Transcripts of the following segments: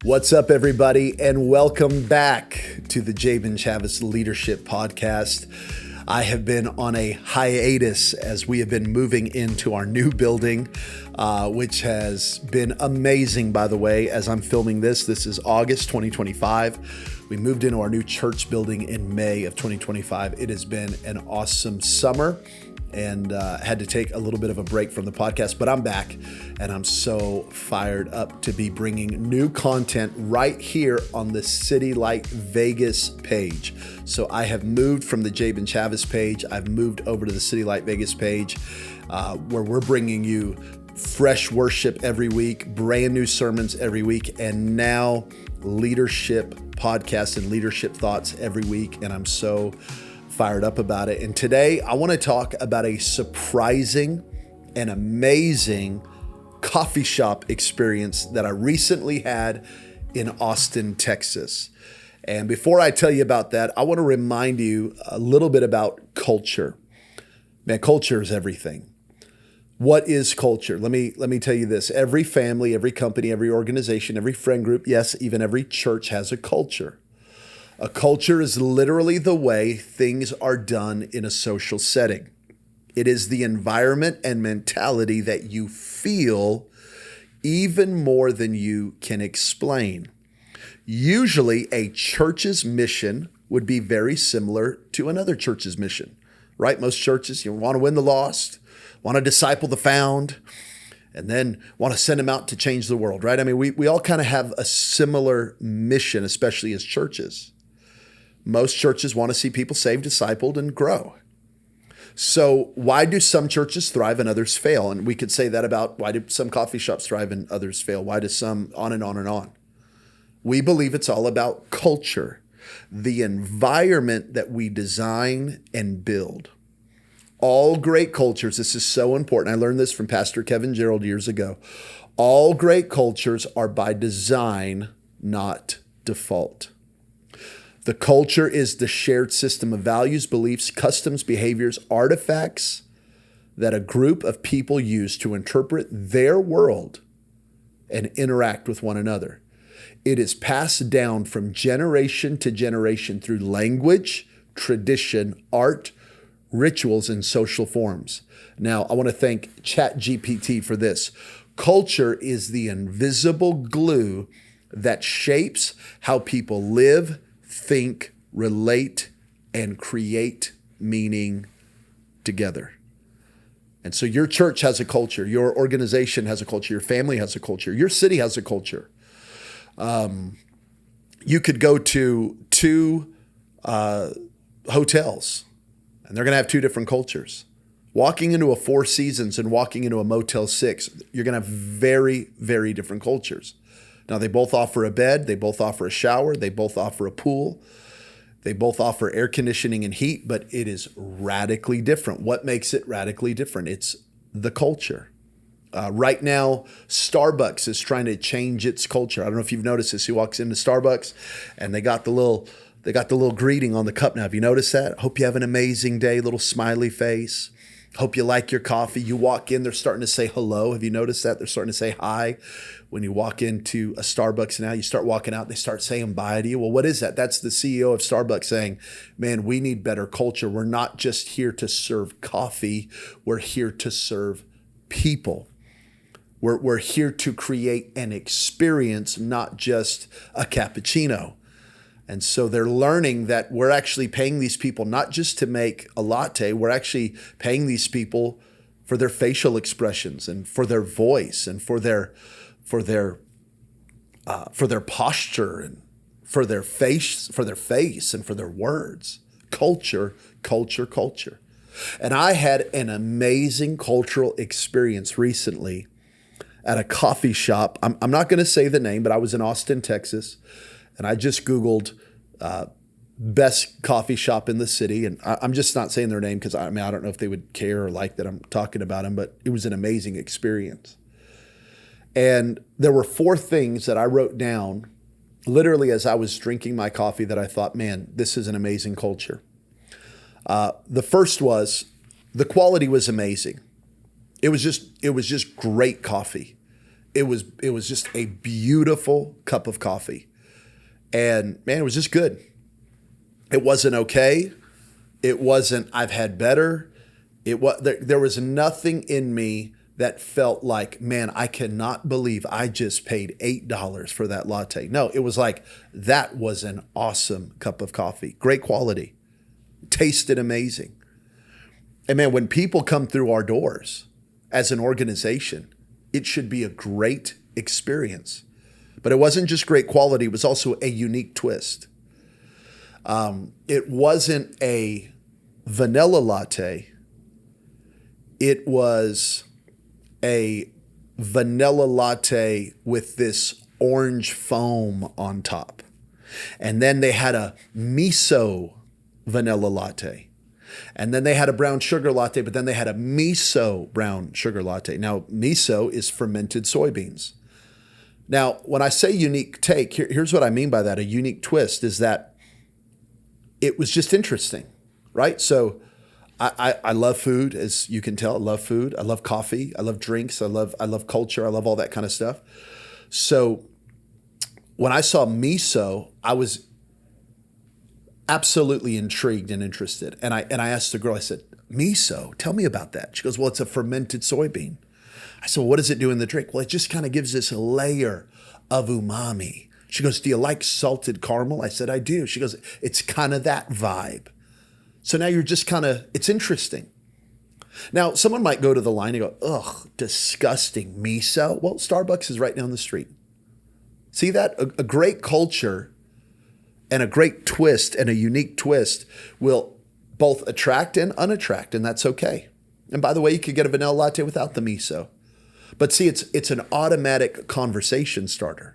What's up, everybody, and welcome back to the Jabin Chavez Leadership Podcast. I have been on a hiatus as we have been moving into our new building, which has been amazing, by the way. As I'm filming this is August 2025. We moved into our new church building in May of 2025. It has been an awesome summer and had to take a little bit of a break from the podcast, but I'm back and I'm so fired up to be bringing new content right here on the City Light Vegas page. So I have moved from the Jabin Chavez page. I've moved over to the City Light Vegas page where we're bringing you fresh worship every week, brand new sermons every week, and now leadership podcasts and leadership thoughts every week. And I'm so fired up about it. And today I want to talk about a surprising and amazing coffee shop experience that I recently had in Austin, Texas. And before I tell you about that, I want to remind you a little bit about culture. Man, culture is everything. What is culture? Let me tell you this. Every family, every company, every organization, every friend group, yes, even every church has a culture. A culture is literally the way things are done in a social setting. It is the environment and mentality that you feel even more than you can explain. Usually, a church's mission would be very similar to another church's mission, right? Most churches, you want to win the lost, want to disciple the found, and then want to send them out to change the world, right? I mean, we all kind of have a similar mission, especially as churches. Most churches want to see people saved, discipled, and grow. So why do some churches thrive and others fail? And we could say that about why do some coffee shops thrive and others fail? Why do some on and on and on? We believe it's all about culture, the environment that we design and build. All great cultures, this is so important. I learned this from Pastor Kevin Gerald years ago. All great cultures are by design, not default. The culture is the shared system of values, beliefs, customs, behaviors, artifacts that a group of people use to interpret their world and interact with one another. It is passed down from generation to generation through language, tradition, art, rituals, and social forms. Now, I want to thank ChatGPT for this. Culture is the invisible glue that shapes how people live, think, relate, and create meaning together. And so your church has a culture, your organization has a culture, your family has a culture, your city has a culture. You could go to two hotels and they're going to have two different cultures. Walking into a Four Seasons and walking into a Motel 6, you're going to have very, very different cultures. Now, they both offer a bed, they both offer a shower, they both offer a pool, they both offer air conditioning and heat, but it is radically different. What makes it radically different? It's the culture. Right now, Starbucks is trying to change its culture. I don't know if you've noticed this. He walks into Starbucks and they got the little greeting on the cup now. Have you noticed that? Hope you have an amazing day, little smiley face. Hope you like your coffee. You walk in, they're starting to say hello. Have you noticed that? They're starting to say hi. When you walk into a Starbucks now, you start walking out, they start saying bye to you. Well, what is that? That's the CEO of Starbucks saying, man, we need better culture. We're not just here to serve coffee. We're here to serve people. We're here to create an experience, not just a cappuccino. And so they're learning that we're actually paying these people not just to make a latte, we're actually paying these people for their facial expressions and for their voice and for their posture and for their face and for their words. Culture. And I had an amazing cultural experience recently at a coffee shop. I'm not going to say the name, but I was in Austin, Texas. And I just Googled best coffee shop in the city. And I'm just not saying their name because I don't know if they would care or like that I'm talking about them, but it was an amazing experience. And there were four things that I wrote down literally as I was drinking my coffee that I thought, man, this is an amazing culture. The first was the quality was amazing. It was just great coffee. it was just a beautiful cup of coffee. And man, it was just good. It wasn't okay. It wasn't I've had better. There was nothing in me that felt like, man, I cannot believe I just paid $8 for that latte. No, it was like, that was an awesome cup of coffee. Great quality. Tasted amazing. And man, when people come through our doors as an organization, it should be a great experience. But it wasn't just great quality, it was also a unique twist. It wasn't a vanilla latte. It was a vanilla latte with this orange foam on top. And then they had a miso vanilla latte. And then they had a brown sugar latte, but then they had a miso brown sugar latte. Now, miso is fermented soybeans. Now, when I say unique take, here's what I mean by that. A unique twist is that it was just interesting, right? So I love food, as you can tell. I love food. I love coffee. I love drinks. I love culture. I love all that kind of stuff. So when I saw miso, I was absolutely intrigued and interested. And I asked the girl, I said, miso, tell me about that. She goes, well, it's a fermented soybean. I said, well, what does it do in the drink? Well, it just kind of gives this layer of umami. She goes, do you like salted caramel? I said, I do. She goes, it's kind of that vibe. So now you're just kind of, it's interesting. Now, someone might go to the line and go, ugh, disgusting, miso. Well, Starbucks is right down the street. See that? A great culture and a great twist and a unique twist will both attract and unattract, and that's okay. And by the way, you could get a vanilla latte without the miso. But see, it's an automatic conversation starter.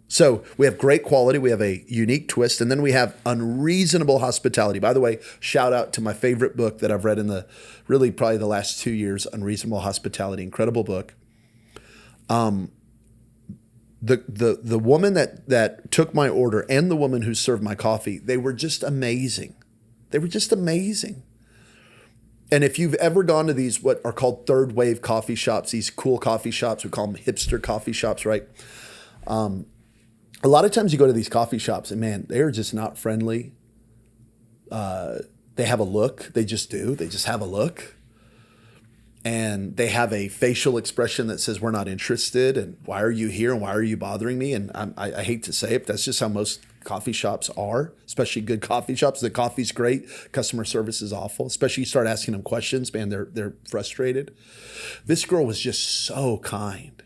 So we have great quality, we have a unique twist, and then we have unreasonable hospitality. By the way, shout out to my favorite book that I've read in probably the last 2 years, Unreasonable Hospitality, incredible book. The woman that took my order and the woman who served my coffee, they were just amazing. They were just amazing. And if you've ever gone to these, what are called third wave coffee shops, these cool coffee shops, we call them hipster coffee shops, right? A lot of times you go to these coffee shops and man, they're just not friendly. They have a look. They just do. They just have a look. And they have a facial expression that says, we're not interested. And why are you here? And why are you bothering me? And I hate to say it, but that's just how most coffee shops are, especially good coffee shops. The coffee's great. Customer service is awful. Especially you start asking them questions, man, they're frustrated. This girl was just so kind,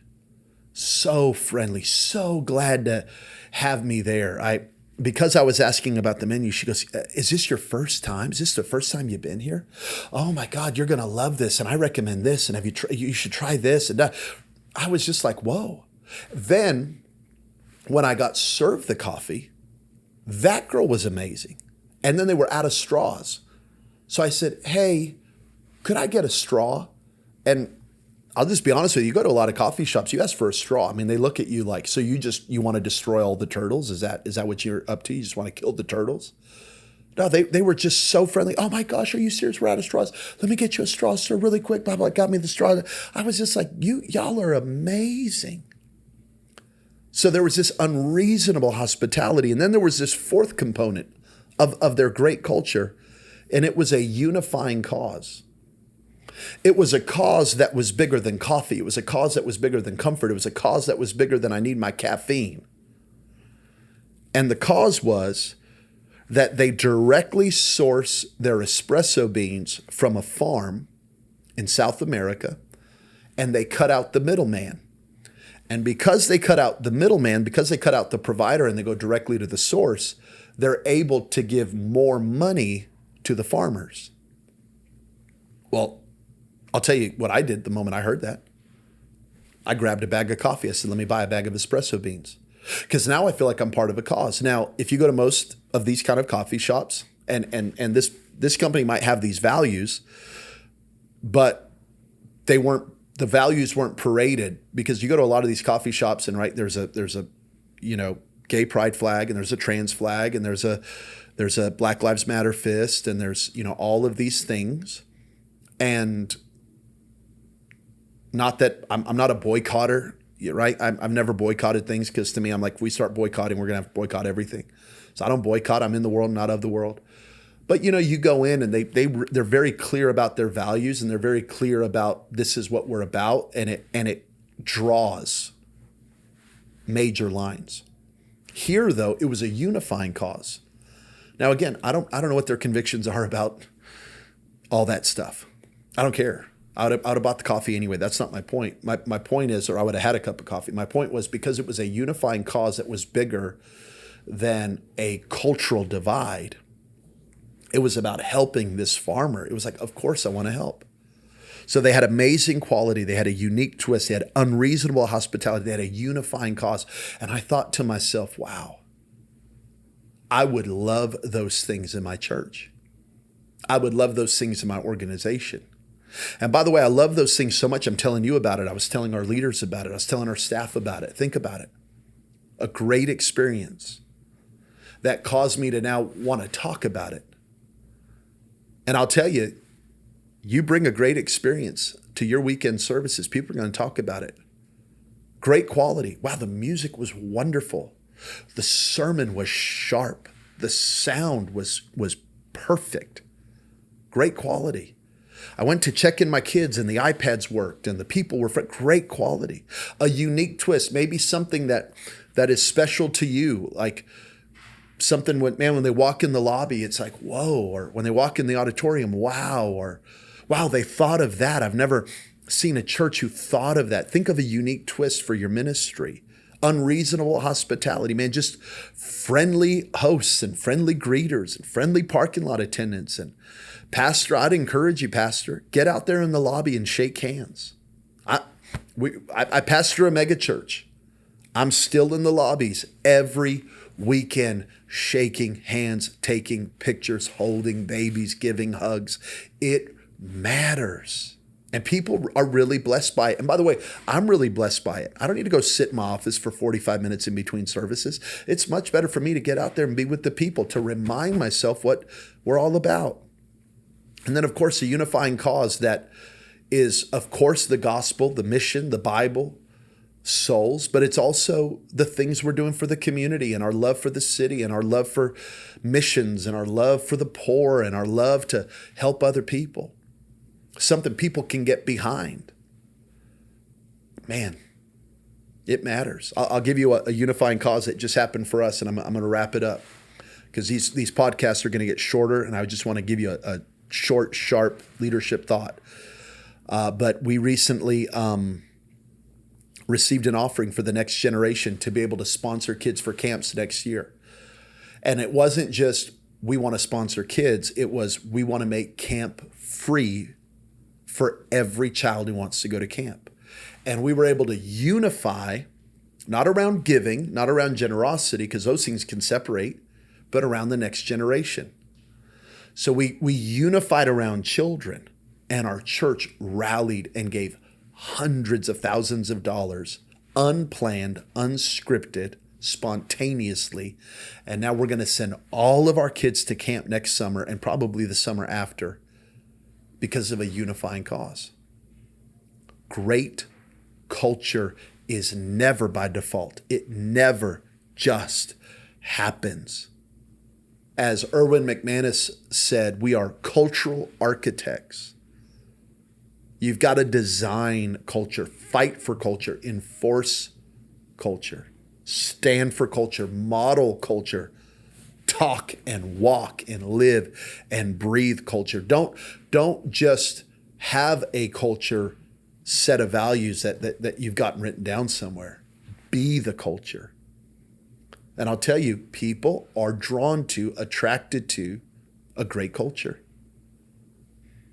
so friendly, so glad to have me there. Because I was asking about the menu, she goes, is this your first time? Is this the first time you've been here? Oh my God, you're going to love this. And I recommend this. And you should try this. And I was just like, whoa. Then when I got served the coffee, that girl was amazing. And then they were out of straws. So I said, hey, could I get a straw? And I'll just be honest with you. You go to a lot of coffee shops, you ask for a straw. I mean, they look at you like, so you want to destroy all the turtles? Is that what you're up to? You just want to kill the turtles? No, they were just so friendly. Oh my gosh, are you serious? We're out of straws. Let me get you a straw, sir, really quick. Blah, blah, got me the straw. I was just like, y'all are amazing. So there was this unreasonable hospitality. And then there was this fourth component of their great culture, and it was a unifying cause. It was a cause that was bigger than coffee. It was a cause that was bigger than comfort. It was a cause that was bigger than I need my caffeine. And the cause was that they directly source their espresso beans from a farm in South America, and they cut out the middleman. And because they cut out the middleman, because they cut out the provider and they go directly to the source, they're able to give more money to the farmers. Well, I'll tell you what I did the moment I heard that. I grabbed a bag of coffee. I said, let me buy a bag of espresso beans. Because now I feel like I'm part of a cause. Now, if you go to most of these kind of coffee shops, and this company might have these values, but the values weren't paraded, because you go to a lot of these coffee shops and right, there's a gay pride flag, and there's a trans flag, and there's a Black Lives Matter fist, and there's all of these things. And not that I'm not a boycotter right? I've never boycotted things because to me, I'm like, if we start boycotting, we're going to have to boycott everything. So I don't boycott. I'm in the world, not of the world. But you go in and they're very clear about their values, and they're very clear about this is what we're about, and it draws major lines. Here, though, it was a unifying cause. Now, again, I don't know what their convictions are about all that stuff. I don't care. I would have bought the coffee anyway. That's not my point. My point is, or I would have had a cup of coffee. My point was because it was a unifying cause that was bigger than a cultural divide. It was about helping this farmer. It was like, of course I want to help. So they had amazing quality. They had a unique twist. They had unreasonable hospitality. They had a unifying cause. And I thought to myself, wow, I would love those things in my church. I would love those things in my organization. And by the way, I love those things so much. I'm telling you about it. I was telling our leaders about it. I was telling our staff about it. Think about it. A great experience that caused me to now want to talk about it. And I'll tell you, you bring a great experience to your weekend services, people are going to talk about it. Great quality. Wow, the music was wonderful. The sermon was sharp. The sound was perfect. Great quality. I went to check in my kids and the iPads worked and the people were great quality. A unique twist, maybe something that is special to you, like something when they walk in the lobby, it's like, whoa, or when they walk in the auditorium, wow, or wow, they thought of that. I've never seen a church who thought of that. Think of a unique twist for your ministry. Unreasonable hospitality, man, just friendly hosts and friendly greeters and friendly parking lot attendants. And pastor, I'd encourage you, pastor, get out there in the lobby and shake hands. I pastor a mega church. I'm still in the lobbies every weekend, shaking hands, taking pictures, holding babies, giving hugs. It matters. And people are really blessed by it. And by the way, I'm really blessed by it. I don't need to go sit in my office for 45 minutes in between services. It's much better for me to get out there and be with the people, to remind myself what we're all about. And then, of course, a unifying cause that is, of course, the gospel, the mission, the Bible, souls, but it's also the things we're doing for the community and our love for the city and our love for missions and our love for the poor and our love to help other people. Something people can get behind. Man, it matters. I'll give you a unifying cause that just happened for us, and I'm going to wrap it up because these podcasts are going to get shorter, and I just want to give you a short, sharp leadership thought. But we recently received an offering for the next generation to be able to sponsor kids for camps next year. And it wasn't just we want to sponsor kids. It was we want to make camp free for every child who wants to go to camp. And we were able to unify, not around giving, not around generosity, because those things can separate, but around the next generation. So we unified around children, and our church rallied and gave hundreds of thousands of dollars, unplanned, unscripted, spontaneously. And now we're going to send all of our kids to camp next summer and probably the summer after because of a unifying cause. Great culture is never by default. It never just happens. As Erwin McManus said, we are cultural architects. You've got to design culture, fight for culture, enforce culture, stand for culture, model culture, talk and walk and live and breathe culture. Don't just have a culture set of values that you've gotten written down somewhere. Be the culture. And I'll tell you, people are drawn to, attracted to a great culture.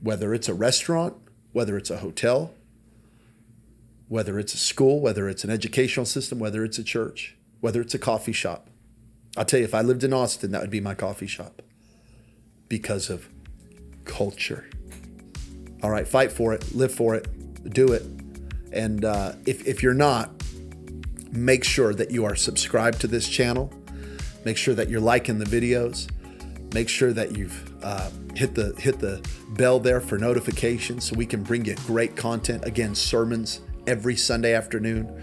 Whether it's a restaurant, whether it's a hotel, whether it's a school, whether it's an educational system, whether it's a church, whether it's a coffee shop. I'll tell you, if I lived in Austin, that would be my coffee shop because of culture. All right, fight for it, live for it, do it. And if you're not, make sure that you are subscribed to this channel. Make sure that you're liking the videos. Make sure that you've hit the bell there for notifications so we can bring you great content. Again, sermons every Sunday afternoon.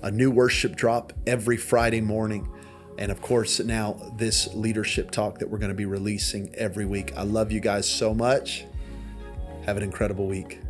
a new worship drop every Friday morning. And of course, now this leadership talk that we're going to be releasing every week. I love you guys so much. Have an incredible week.